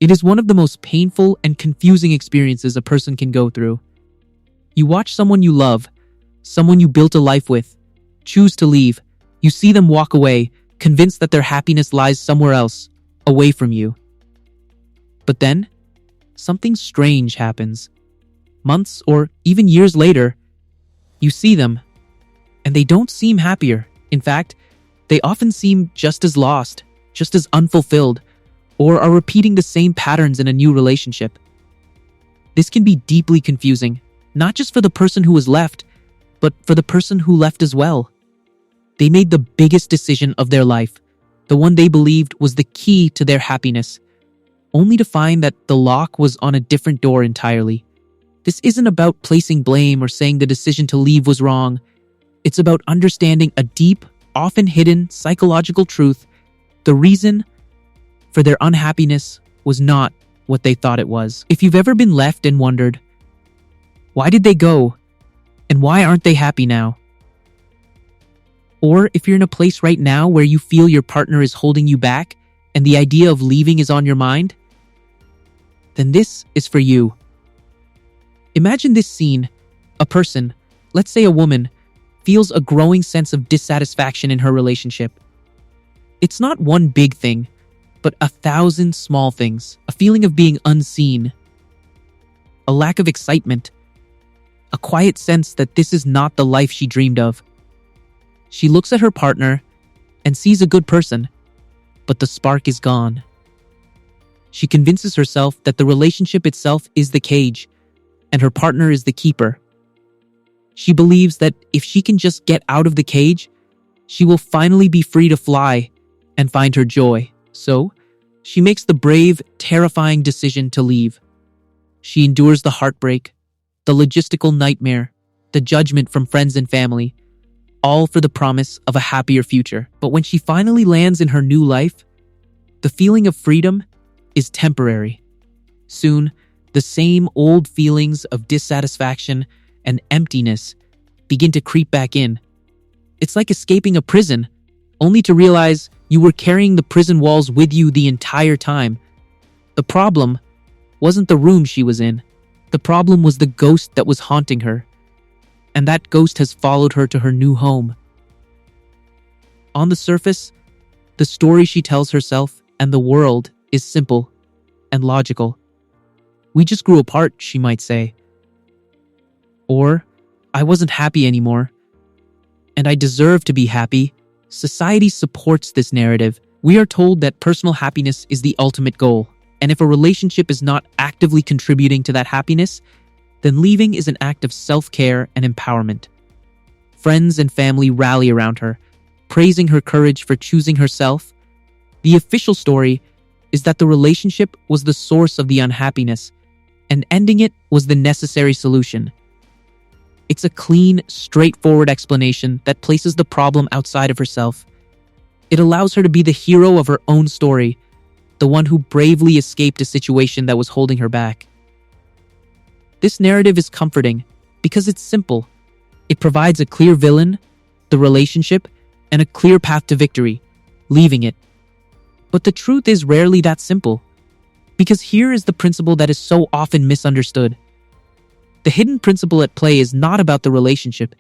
It is one of the most painful and confusing experiences a person can go through. You watch someone you love, someone you built a life with, choose to leave. You see them walk away, convinced that their happiness lies somewhere else, away from you. But then, something strange happens. Months or even years later, you see them, and they don't seem happier. In fact, they often seem just as lost, just as unfulfilled, or are repeating the same patterns in a new relationship. This can be deeply confusing, not just for the person who was left, but for the person who left as well. They made the biggest decision of their life, the one they believed was the key to their happiness, only to find that the lock was on a different door entirely. This isn't about placing blame or saying the decision to leave was wrong. It's about understanding a deep, often hidden psychological truth. The reason for their unhappiness was not what they thought it was. If you've ever been left and wondered, why did they go? And why aren't they happy now? Or if you're in a place right now where you feel your partner is holding you back and the idea of leaving is on your mind, then this is for you. Imagine this scene. A person, let's say a woman, feels a growing sense of dissatisfaction in her relationship. It's not one big thing, but 1,000 small things. A feeling of being unseen, a lack of excitement, a quiet sense that this is not the life she dreamed of. She looks at her partner and sees a good person, but the spark is gone. She convinces herself that the relationship itself is the cage, and her partner is the keeper. She believes that if she can just get out of the cage, she will finally be free to fly and find her joy. So, she makes the brave, terrifying decision to leave. She endures the heartbreak, the logistical nightmare, the judgment from friends and family, all for the promise of a happier future. But when she finally lands in her new life, the feeling of freedom is temporary. Soon, the same old feelings of dissatisfaction and emptiness begin to creep back in. It's like escaping a prison, only to realize you were carrying the prison walls with you the entire time. The problem wasn't the room she was in. The problem was the ghost that was haunting her. And that ghost has followed her to her new home. On the surface, the story she tells herself and the world is simple and logical. We just grew apart, she might say. Or, I wasn't happy anymore, and I deserve to be happy. Society supports this narrative. We are told that personal happiness is the ultimate goal, and if a relationship is not actively contributing to that happiness, then leaving is an act of self-care and empowerment. Friends and family rally around her, praising her courage for choosing herself. The official story is that the relationship was the source of the unhappiness, and ending it was the necessary solution. It's a clean, straightforward explanation that places the problem outside of herself. It allows her to be the hero of her own story, the one who bravely escaped a situation that was holding her back. This narrative is comforting because it's simple. It provides a clear villain, the relationship, and a clear path to victory, leaving it. But the truth is rarely that simple, because here is the principle that is so often misunderstood. The hidden principle at play is not about the relationship.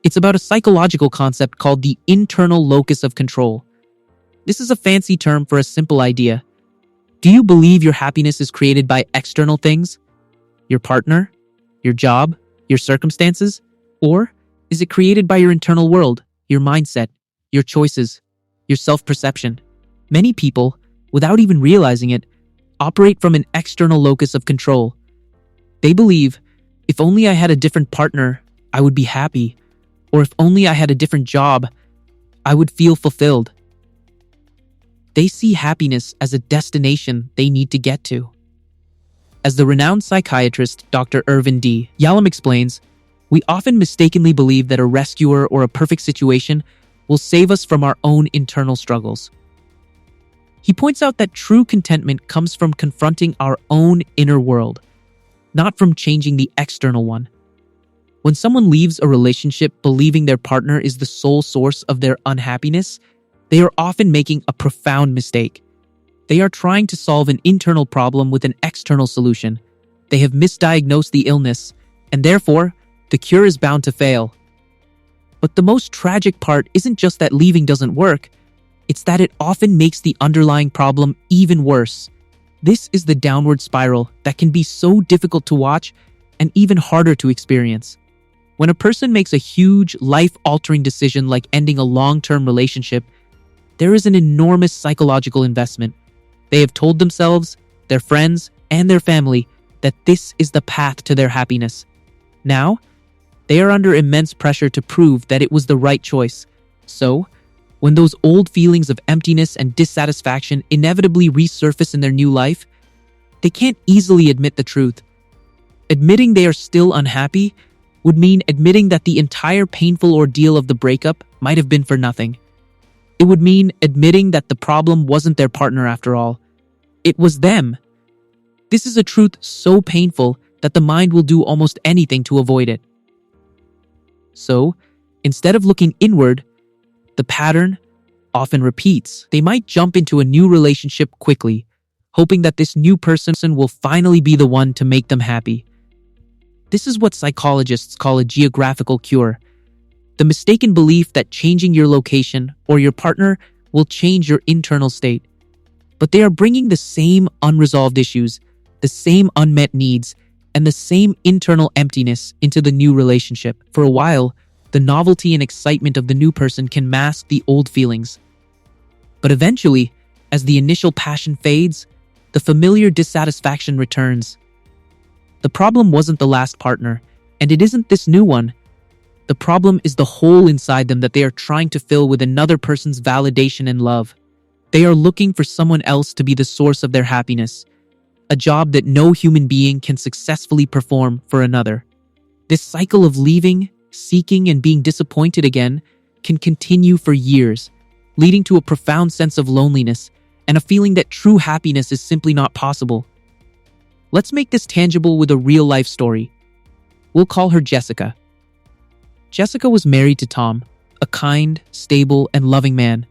It's about a psychological concept called the internal locus of control. This is a fancy term for a simple idea. Do you believe your happiness is created by external things? Your partner? Your job? Your circumstances? Or is it created by your internal world, your mindset, your choices, your self-perception? Many people, without even realizing it, operate from an external locus of control. They believe, if only I had a different partner, I would be happy. Or if only I had a different job, I would feel fulfilled. They see happiness as a destination they need to get to. As the renowned psychiatrist Dr. Irvin D. Yalom explains, we often mistakenly believe that a rescuer or a perfect situation will save us from our own internal struggles. He points out that true contentment comes from confronting our own inner world, not from changing the external one. When someone leaves a relationship believing their partner is the sole source of their unhappiness, they are often making a profound mistake. They are trying to solve an internal problem with an external solution. They have misdiagnosed the illness, and therefore, the cure is bound to fail. But the most tragic part isn't just that leaving doesn't work, it's that it often makes the underlying problem even worse. This is the downward spiral that can be so difficult to watch and even harder to experience. When a person makes a huge, life-altering decision like ending a long-term relationship, there is an enormous psychological investment. They have told themselves, their friends, and their family that this is the path to their happiness. Now, they are under immense pressure to prove that it was the right choice. So, when those old feelings of emptiness and dissatisfaction inevitably resurface in their new life, they can't easily admit the truth. Admitting they are still unhappy would mean admitting that the entire painful ordeal of the breakup might have been for nothing. It would mean admitting that the problem wasn't their partner after all. It was them. This is a truth so painful that the mind will do almost anything to avoid it. So, instead of looking inward, the pattern often repeats. They might jump into a new relationship quickly, hoping that this new person will finally be the one to make them happy. This is what psychologists call a geographical cure. The mistaken belief that changing your location or your partner will change your internal state. But they are bringing the same unresolved issues, the same unmet needs, and the same internal emptiness into the new relationship. For a while, the novelty and excitement of the new person can mask the old feelings. But eventually, as the initial passion fades, the familiar dissatisfaction returns. The problem wasn't the last partner, and it isn't this new one. The problem is the hole inside them that they are trying to fill with another person's validation and love. They are looking for someone else to be the source of their happiness, a job that no human being can successfully perform for another. This cycle of leaving, seeking, and being disappointed again can continue for years, leading to a profound sense of loneliness and a feeling that true happiness is simply not possible. Let's make this tangible with a real-life story. We'll call her Jessica. Jessica was married to Tom, a kind, stable, and loving man.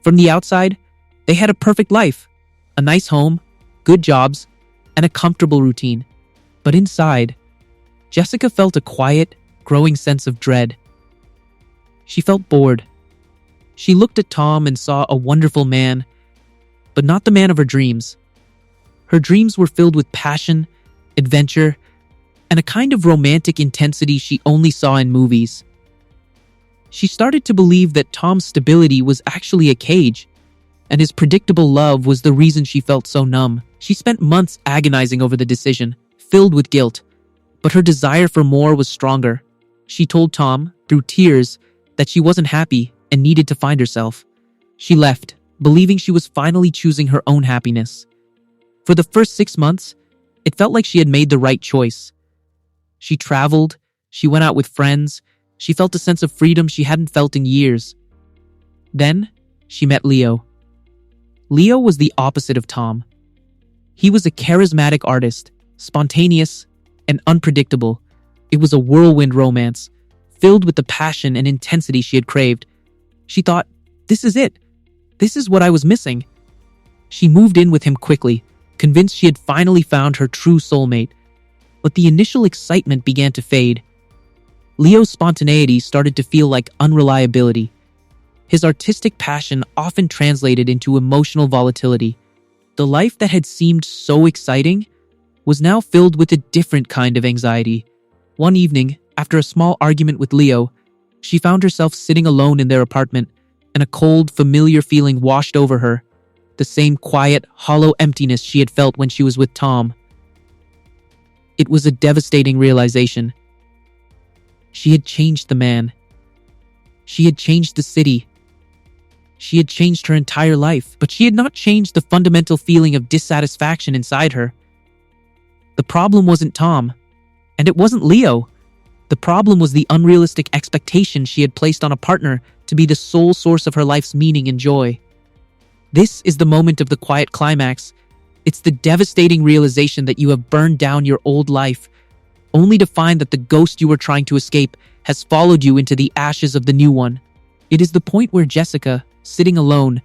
From the outside, they had a perfect life, a nice home, good jobs, and a comfortable routine. But inside, Jessica felt a quiet, growing sense of dread. She felt bored. She looked at Tom and saw a wonderful man, but not the man of her dreams. Her dreams were filled with passion, adventure, and a kind of romantic intensity she only saw in movies. She started to believe that Tom's stability was actually a cage, and his predictable love was the reason she felt so numb. She spent months agonizing over the decision, filled with guilt, but her desire for more was stronger. She told Tom, through tears, that she wasn't happy and needed to find herself. She left, believing she was finally choosing her own happiness. For the first 6 months, it felt like she had made the right choice. She traveled, she went out with friends, she felt a sense of freedom she hadn't felt in years. Then, she met Leo. Leo was the opposite of Tom. He was a charismatic artist, spontaneous and unpredictable. It was a whirlwind romance, filled with the passion and intensity she had craved. She thought, this is it. This is what I was missing. She moved in with him quickly, convinced she had finally found her true soulmate. But the initial excitement began to fade. Leo's spontaneity started to feel like unreliability. His artistic passion often translated into emotional volatility. The life that had seemed so exciting was now filled with a different kind of anxiety. One evening, after a small argument with Leo, she found herself sitting alone in their apartment, and a cold, familiar feeling washed over her. The same quiet, hollow emptiness she had felt when she was with Tom. It was a devastating realization. She had changed the man. She had changed the city. She had changed her entire life, but she had not changed the fundamental feeling of dissatisfaction inside her. The problem wasn't Tom, and it wasn't Leo. The problem was the unrealistic expectation she had placed on a partner to be the sole source of her life's meaning and joy. This is the moment of the quiet climax. It's the devastating realization that you have burned down your old life, only to find that the ghost you were trying to escape has followed you into the ashes of the new one. It is the point where Jessica, sitting alone,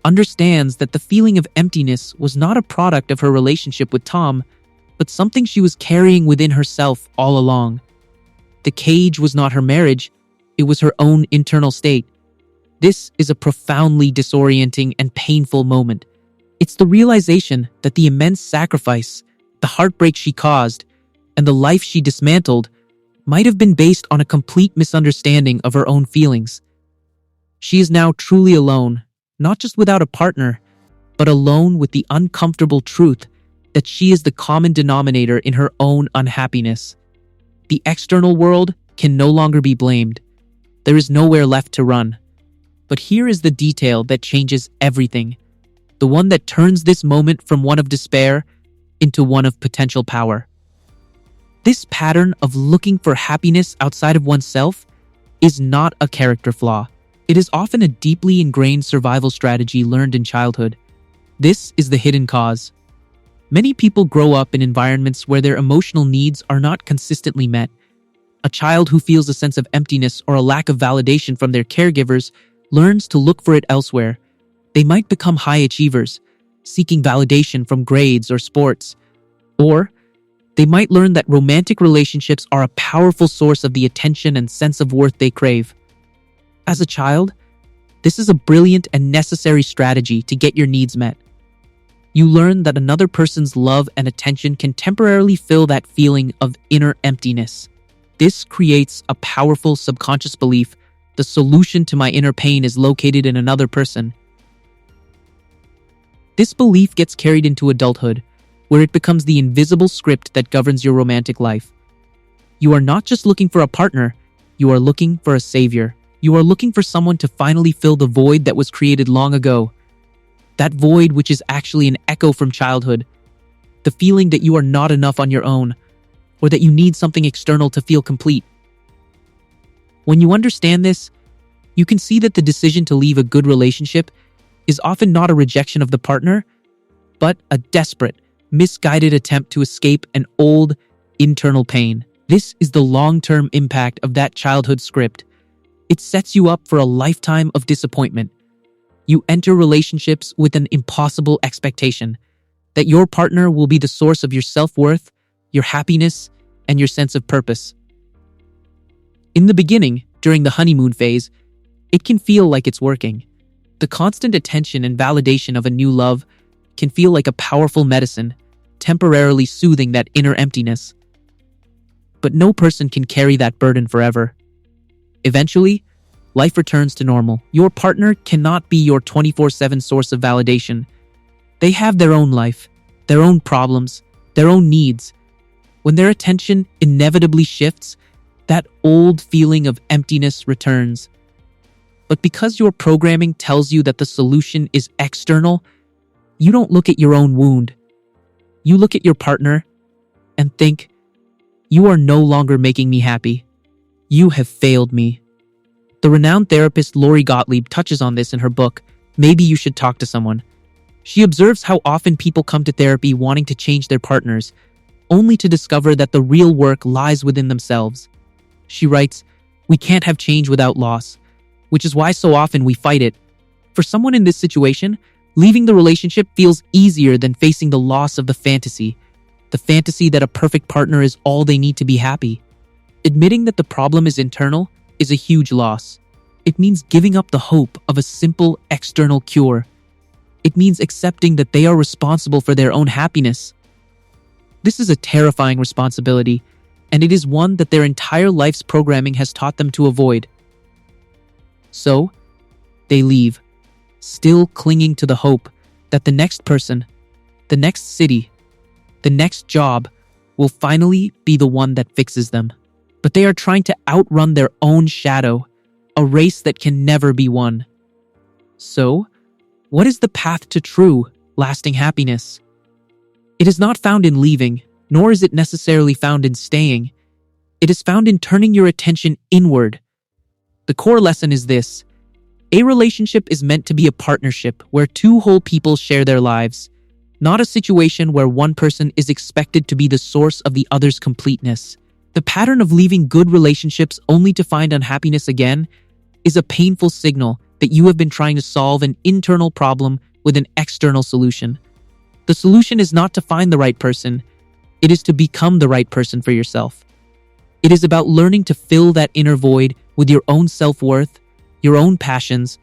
understands that the feeling of emptiness was not a product of her relationship with Tom, but something she was carrying within herself all along. The cage was not her marriage, it was her own internal state. This is a profoundly disorienting and painful moment. It's the realization that the immense sacrifice, the heartbreak she caused, and the life she dismantled might have been based on a complete misunderstanding of her own feelings. She is now truly alone, not just without a partner, but alone with the uncomfortable truth that she is the common denominator in her own unhappiness. The external world can no longer be blamed. There is nowhere left to run. But here is the detail that changes everything, the one that turns this moment from one of despair into one of potential power. This pattern of looking for happiness outside of oneself is not a character flaw. It is often a deeply ingrained survival strategy learned in childhood. This is the hidden cause. Many people grow up in environments where their emotional needs are not consistently met. A child who feels a sense of emptiness or a lack of validation from their caregivers learns to look for it elsewhere. They might become high achievers, seeking validation from grades or sports. Or they might learn that romantic relationships are a powerful source of the attention and sense of worth they crave. As a child, this is a brilliant and necessary strategy to get your needs met. You learn that another person's love and attention can temporarily fill that feeling of inner emptiness. This creates a powerful subconscious belief: the solution to my inner pain is located in another person. This belief gets carried into adulthood, where it becomes the invisible script that governs your romantic life. You are not just looking for a partner, you are looking for a savior. You are looking for someone to finally fill the void that was created long ago. That void which is actually an echo from childhood. The feeling that you are not enough on your own, or that you need something external to feel complete. When you understand this, you can see that the decision to leave a good relationship is often not a rejection of the partner, but a desperate, misguided attempt to escape an old, internal pain. This is the long-term impact of that childhood script. It sets you up for a lifetime of disappointment. You enter relationships with an impossible expectation that your partner will be the source of your self-worth, your happiness, and your sense of purpose. In the beginning, during the honeymoon phase, it can feel like it's working. The constant attention and validation of a new love can feel like a powerful medicine, temporarily soothing that inner emptiness. But no person can carry that burden forever. Eventually, life returns to normal. Your partner cannot be your 24/7 source of validation. They have their own life, their own problems, their own needs. When their attention inevitably shifts, that old feeling of emptiness returns. But because your programming tells you that the solution is external, you don't look at your own wound. You look at your partner and think, "You are no longer making me happy. You have failed me." The renowned therapist Lori Gottlieb touches on this in her book, Maybe You Should Talk to Someone. She observes how often people come to therapy wanting to change their partners, only to discover that the real work lies within themselves. She writes, "We can't have change without loss, which is why so often we fight it. For someone in this situation, leaving the relationship feels easier than facing the loss of the fantasy that a perfect partner is all they need to be happy. Admitting that the problem is internal is a huge loss. It means giving up the hope of a simple external cure. It means accepting that they are responsible for their own happiness. This is a terrifying responsibility, and it is one that their entire life's programming has taught them to avoid. So, they leave, still clinging to the hope that the next person, the next city, the next job will finally be the one that fixes them. But they are trying to outrun their own shadow, a race that can never be won. So, what is the path to true, lasting happiness? It is not found in leaving, nor is it necessarily found in staying. It is found in turning your attention inward. The core lesson is this: a relationship is meant to be a partnership where two whole people share their lives, not a situation where one person is expected to be the source of the other's completeness. The pattern of leaving good relationships only to find unhappiness again is a painful signal that you have been trying to solve an internal problem with an external solution. The solution is not to find the right person, it is to become the right person for yourself. It is about learning to fill that inner void with your own self-worth, your own passions,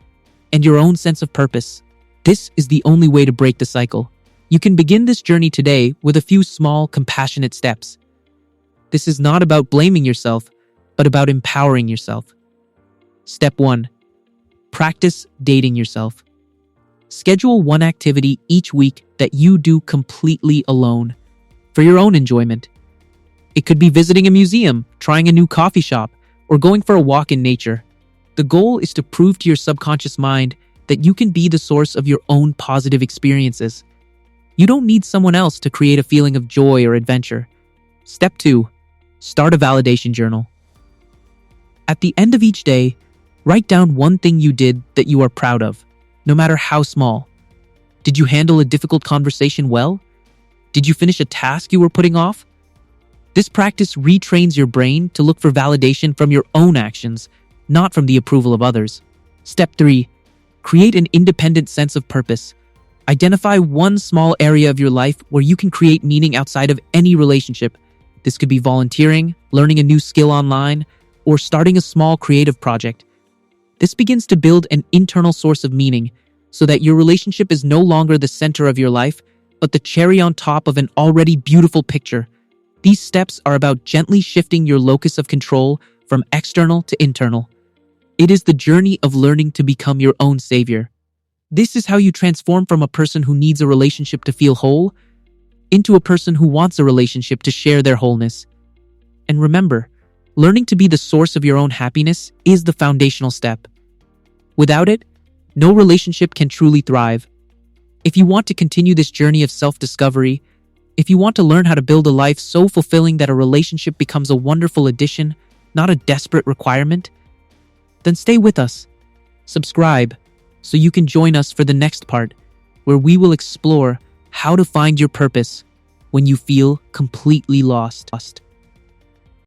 and your own sense of purpose. This is the only way to break the cycle. You can begin this journey today with a few small, compassionate steps. This is not about blaming yourself, but about empowering yourself. Step 1. Practice dating yourself. Schedule one activity each week that you do completely alone, for your own enjoyment. It could be visiting a museum, trying a new coffee shop, or going for a walk in nature. The goal is to prove to your subconscious mind that you can be the source of your own positive experiences. You don't need someone else to create a feeling of joy or adventure. Step 2. Start a validation journal. At the end of each day, write down one thing you did that you are proud of, no matter how small. Did you handle a difficult conversation well? Did you finish a task you were putting off? This practice retrains your brain to look for validation from your own actions, not from the approval of others. Step 3. Create an independent sense of purpose. Identify one small area of your life where you can create meaning outside of any relationship. This could be volunteering, learning a new skill online, or starting a small creative project. This begins to build an internal source of meaning so that your relationship is no longer the center of your life, but the cherry on top of an already beautiful picture. These steps are about gently shifting your locus of control from external to internal. It is the journey of learning to become your own savior. This is how you transform from a person who needs a relationship to feel whole into a person who wants a relationship to share their wholeness. And remember, learning to be the source of your own happiness is the foundational step. Without it, no relationship can truly thrive. If you want to continue this journey of self-discovery, if you want to learn how to build a life so fulfilling that a relationship becomes a wonderful addition, not a desperate requirement, then stay with us. Subscribe so you can join us for the next part, where we will explore how to find your purpose when you feel completely lost.